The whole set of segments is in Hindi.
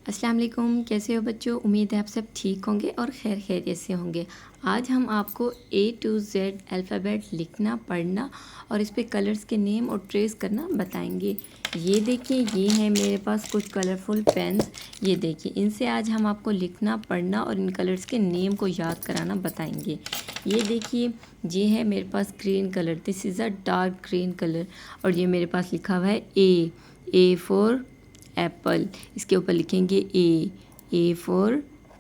अस्सलाम वालेकुम, कैसे हो बच्चों। उम्मीद है आप सब ठीक होंगे और खैर खैरियत से होंगे। आज हम आपको A to Z अल्फ़ाबेट लिखना, पढ़ना और इस पे कलर्स के नेम और ट्रेस करना बताएंगे। ये देखिए, ये है मेरे पास कुछ कलरफुल पेन्स। ये देखिए, इनसे आज हम आपको लिखना, पढ़ना और इन कलर्स के नेम को याद कराना बताएंगे। ये देखिए, ये है मेरे पास green colour, this is a dark green colour. और ये मेरे पास लिखा हुआ है ए फॉर एप्पल। इसके ऊपर लिखेंगे ए फॉर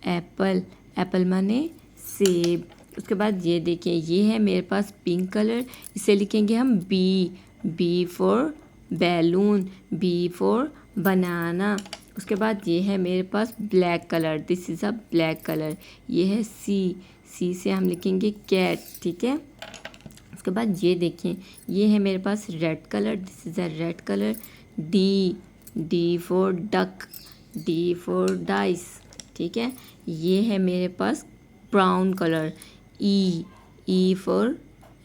एप्पल, एप्पल माने सेब। उसके बाद ये देखिए, ये है मेरे पास पिंक कलर, इसे लिखेंगे हम B for balloon, B for banana. उसके बाद ये है मेरे पास black colour, this is a black colour. ये है सी से हम लिखेंगे कैट, ठीक है। उसके बाद ये देखिए, ये है मेरे पास red colour, this is a red colour. D for duck, D for dice, ठीक है। ये है मेरे पास brown colour. E for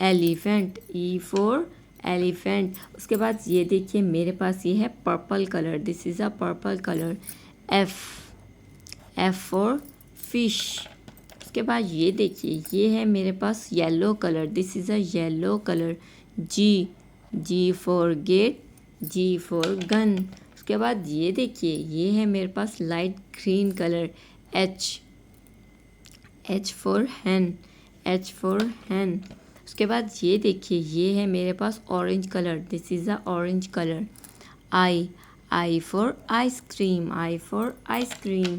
elephant, E for elephant. उसके बाद ये देखिए, मेरे पास ये है purple colour, this is a purple colour. F for fish. उसके बाद ये देखिए, ये है मेरे पास yellow colour, this is a yellow colour. G for gate, G for gun. उसके बाद ये देखिए, ये है मेरे पास light green colour. H for hen, H for hen. उसके बाद ये देखिए, ये है मेरे पास orange colour, this is a orange colour. I for ice cream, I for ice cream.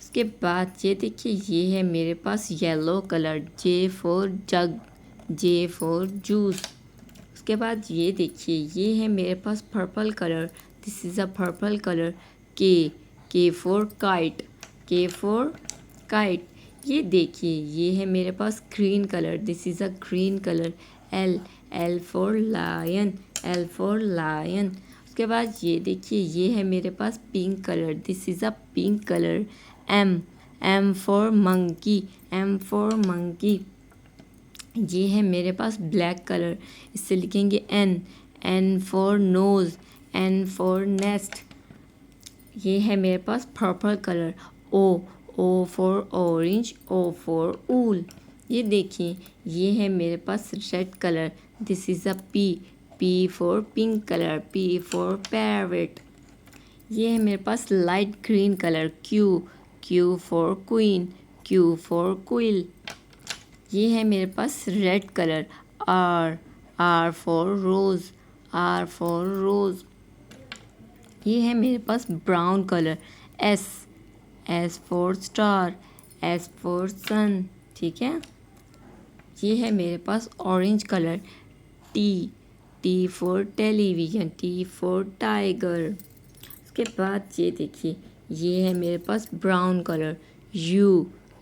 उसके बाद ये देखिए, ये है मेरे पास yellow colour, J for jug, J for juice. उसके बाद ये देखिए, ये है मेरे पास purple colour, this is a purple colour. के for kite, K for kite. ये देखिए, ये है मेरे पास green colour, this is a green colour. L for lion, L for lion. उसके बाद ये देखिए, ये है मेरे पास pink colour, this is a pink colour. M for monkey, M for monkey. ये है मेरे पास ब्लैक कलर, इससे लिखेंगे N for nose, N for nest. ये है मेरे पास purple colour. O for orange, O for owl. ये देखिए, ये है मेरे पास red colour, this is a P for pink colour, P for parrot. ये है मेरे पास light green colour. Q for queen, Q for quill. ये है मेरे पास red colour. R for rose, R for rose. ये है मेरे पास brown colour. S for star, S for sun, ठीक है। ये है मेरे पास orange colour. T for television, T for tiger. उसके बाद ये देखिए, ये है मेरे पास brown colour.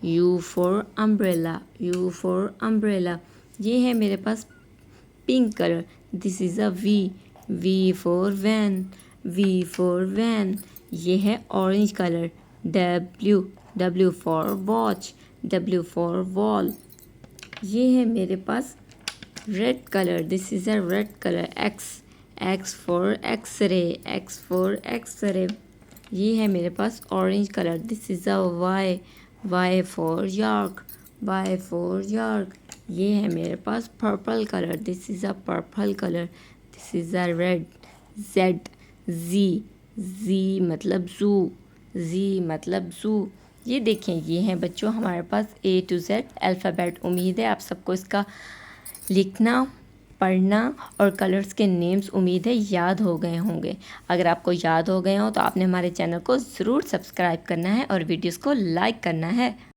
U for umbrella, U for umbrella. ये है मेरे पास pink colour, this is a V for van, V for van. ये है orange colour. W for watch, W for wall. ये है मेरे पास red colour, this is a red colour. X for X ray, X for X ray. ये है मेरे पास orange colour, this is a Y for York, Y for York. ये है मेरे पास purple colour, this is a purple colour, this is a red. Z मतलब ज़ू, जी मतलब ज़ू। ये देखें, ये हैं बच्चों हमारे पास A to Z अल्फ़ाबेट। उम्मीद है आप सबको इसका लिखना, पढ़ना और कलर्स के नेम्स उम्मीद है याद हो गए होंगे। अगर आपको याद हो गए हों तो आपने हमारे चैनल को ज़रूर सब्सक्राइब करना है और वीडियोस को लाइक करना है।